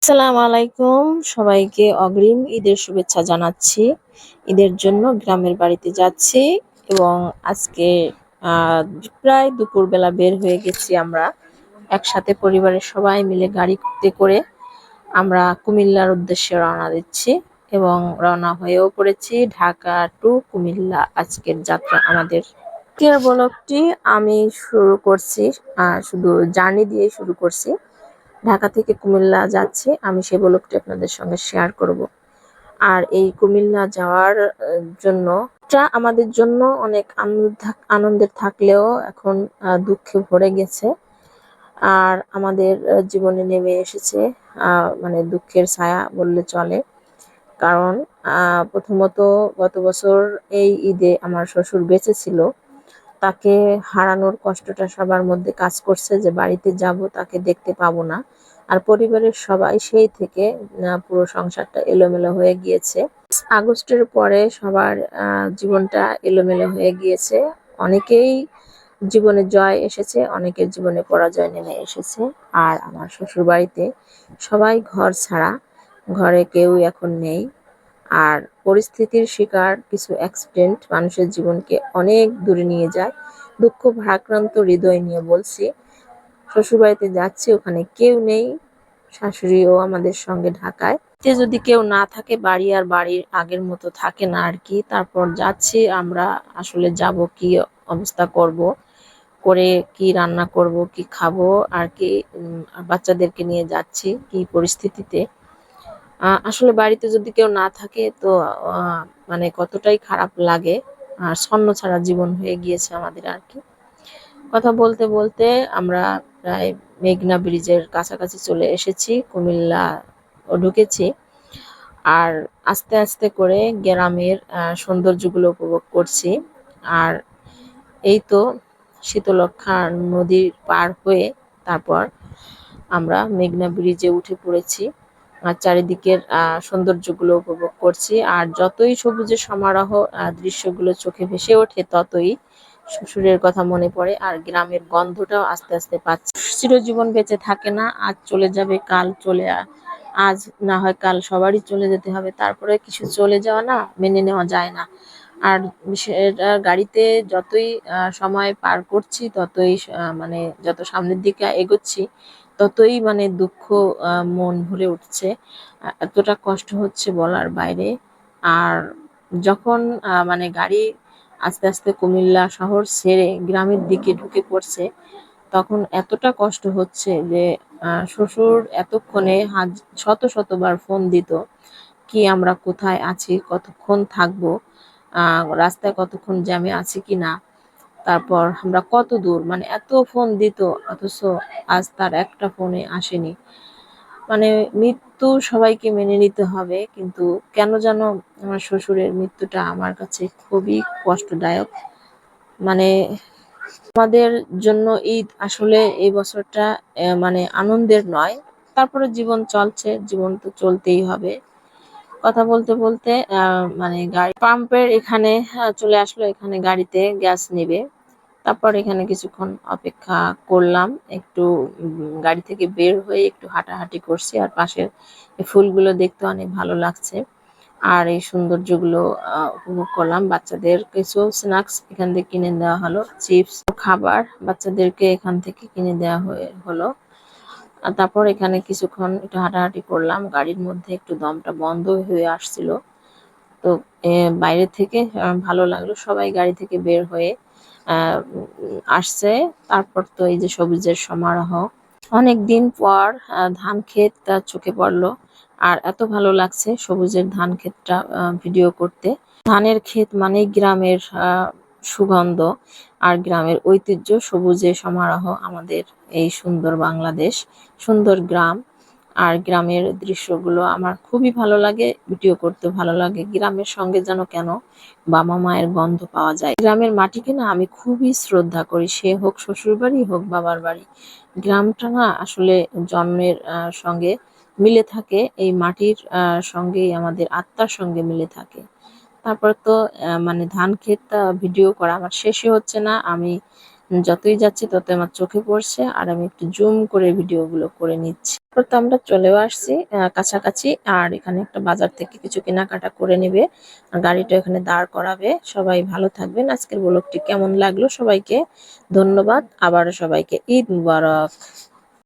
আসসালামু আলাইকুম। সবাইকে অগ্রিম ঈদের শুভেচ্ছা জানাচ্ছি। ঈদের জন্য গ্রামের বাড়িতে যাচ্ছি এবং আজকে আ প্রায় দুপুরবেলা বের হয়ে গেছি আমরা। একসাথে পরিবারের সবাই মিলে গাড়িতে করে আমরা কুমিল্লার উদ্দেশ্যে রওনা দিচ্ছি এবং রওনা হয়েও পড়েছি। ঢাকা টু কুমিল্লা আজকের যাত্রা আমাদের। আজকের ব্লগটি আমি শুরু করছি শুধু জার্নি দিয়েই শুরু করছি। ঢাকা থেকে কুমিল্লা যাচ্ছি, আমি সেই ব্লগটি আপনাদের সঙ্গে শেয়ার করব। আর এই কুমিল্লা যাওয়ার জন্য আমাদের জন্য অনেক আনন্দের থাকলেও এখন দুঃখে ভরে গেছে। আর আমাদের জীবনে নেমে এসেছে মানে দুঃখের ছায়া বললে চলে। কারণ প্রথমত গত বছর এই ঈদে আমার শ্বশুর বেঁচে ছিল। তাকে হারানোর কষ্টটা সবার মধ্যে কাজ করছে যে বাড়িতে যাব, তাকে দেখতে পাবো না। আর পরিবারের সবাই সেই থেকে পুরো সংসারটা এলোমেলো হয়ে গিয়েছে। আগস্টের পরে সবার জীবনটা এলোমেলো হয়ে গিয়েছে। অনেকেই জীবনে জয় এসেছে, অনেকের জীবনে পরাজয় নেমে এসেছে। আর আমার শ্বশুর বাড়িতে সবাই ঘর ছাড়া, ঘরে কেউ এখন নেই। আর পরিস্থিতির শিকার কিছু অ্যাক্সিডেন্ট মানুষের জীবনকে অনেক দূরে নিয়ে যায়। দুঃখ ভারাক্রান্ত হৃদয় নিয়ে বলছি, শ্বশুরবাড়িতে যাচ্ছি, ওখানে কেউ নেই। শাশুড়িও আমাদের সঙ্গে ঢাকায়। যদি কেউ না থাকে, বাড়ি আর বাড়ির আগের মতো থাকে না আর কি। তারপর যাচ্ছি আমরা, আসলে যাব কি অবস্থা করব, করে কি রান্না করব, কি খাবো আর কি। বাচ্চাদেরকে নিয়ে যাচ্ছি কি পরিস্থিতিতে। আসলে বাড়িতে যদি কেউ না থাকে তো মানে কতটাই খারাপ লাগে। আর ছন্ন ছাড়া জীবন হয়ে গিয়েছে আমাদের আর কি। কথা বলতে বলতে আমরা প্রায় মেঘনা ব্রিজের কাছাকাছি চলে এসেছি, কুমিল্লা ঢুকেছি। আর আস্তে আস্তে করে গ্রামের সৌন্দর্যগুলো উপভোগ করছি। আর এই তো শীতলক্ষ্যা নদীর পার হয়ে তারপর আমরা মেঘনা ব্রিজে উঠে পড়েছি। আর চারিদিকের সৌন্দর্যগুলো উপভোগ করছি। আর যতই সবুজের সমারোহ দৃশ্যগুলো চোখে ভেসে ওঠে, ততই শ্বশুরের কথা মনে পড়ে। আর গ্রামের গন্ধটাও আস্তে আস্তে পাচ্ছি। চিরজীবন বেঁচে থাকে না, আজ চলে যাবে, কাল আজ না হয় কাল সবারই চলে যেতে হবে। তারপরে কিছু চলে যাওয়া না মেনে নেওয়া যায় না। আর সেটা গাড়িতে যতই সময় পার করছি, ততই মানে যত সামনের দিকে এগোচ্ছি, ততই মানে দুঃখ মন ভরে উঠছে। এতটা কষ্ট হচ্ছে বলার বাইরে। আর যখন মানে গাড়ি আস্তে আস্তে কুমিল্লা শহর ছেড়ে গ্রামের দিকে ঢুকে পড়ছে, তখন এতটা কষ্ট হচ্ছে যে শ্বশুর এতক্ষণে শত শতবার ফোন দিত, কি আমরা কোথায় আছি, কতক্ষণ থাকবো, রাস্তায় কতক্ষণ জ্যামে আছি কিনা, তারপর আমরা কত দূর, মানে এত ফোন দিত, অথচ আজ তার একটা ফোনে আসেনি। মানে মৃত্যু সবাইকে মেনে নিতে হবে, কিন্তু কেন যেন আমার শ্বশুরের মৃত্যুটা আমার কাছে খুবই কষ্টদায়ক। মানে আমাদের জন্য ঈদ আসলে এই বছরটা মানে আনন্দের নয়। তারপরে জীবন চলছে, জীবন তো চলতেই হবে। কথা বলতে বলতে মানে গাড়ি পাম্পের এখানে চলে আসলো, এখানে গাড়িতে গ্যাস নেবে। তারপর এখানে কিছুক্ষণ অপেক্ষা করলাম, একটু গাড়ি থেকে বের হয়ে একটু হাঁটাহাঁটি করছি। আর পাশের এই ফুলগুলো দেখতে অনেক ভালো লাগছে। আর এই সৌন্দর্যগুলো উপভোগ করলাম। বাচ্চাদের কিছু স্ন্যাক্স এখান থেকে কিনে দেওয়া হলো, চিপস খাবার বাচ্চাদেরকে এখান থেকে কিনে দেওয়া হলো। আর তারপর এখানে কিছুক্ষণ একটু হাঁটাহাঁটি করলাম। গাড়ির মধ্যে একটু দমটা বন্ধ হয়ে আসছিল, তো বাইরে থেকে ভালো লাগলো। সবাই গাড়ি থেকে বের হয়ে আসছে। তারপর তো এই যে সবুজের সমারোহ, অনেক দিন পর ধান ক্ষেত চোখে পড়লো। আর এত ভালো লাগছে সবুজের ধান ক্ষেতটা ভিডিও করতে। ধানের ক্ষেত মানে গ্রামের সুগন্ধ আর গ্রামের ঐতিহ্য, সবুজে সমারোহ আমাদের এই সুন্দর বাংলাদেশ, সুন্দর গ্রাম। আর গ্রামের দৃশ্যগুলো আমার খুবই ভালো লাগে, ভিডিও করতে ভালো লাগে। গ্রামের সঙ্গে যেন কেন বাবা মায়ের গন্ধ পাওয়া যায়। গ্রামের মাটিকে না আমি খুবই শ্রদ্ধা করি, সে হোক শ্বশুর বাড়ি হোক বাবার বাড়ি। গ্রামটা না আসলে জন্মের সঙ্গে মিলে থাকে, এই মাটির সঙ্গেই আমাদের আত্মার সঙ্গে মিলে থাকে। তারপর তো মানে ধান ক্ষেত ভিডিও করা আমার শেষই হচ্ছে না। আমি যতই যাচ্ছি ততই আমার চোখে পড়ছে, আর আমি একটু জুম করে ভিডিওগুলো করে নিচ্ছি। তারপর তো আমরা চলেও আসছি কাছাকাছি, আর এখানে একটা বাজার থেকে কিছু কেনাকাটা করে নেবে, আর গাড়িটা এখানে দাঁড় করাবে। সবাই ভালো থাকবেন। আজকের ব্লগটি কেমন লাগলো সবাইকে ধন্যবাদ, আবারও সবাইকে ঈদ মুবারক।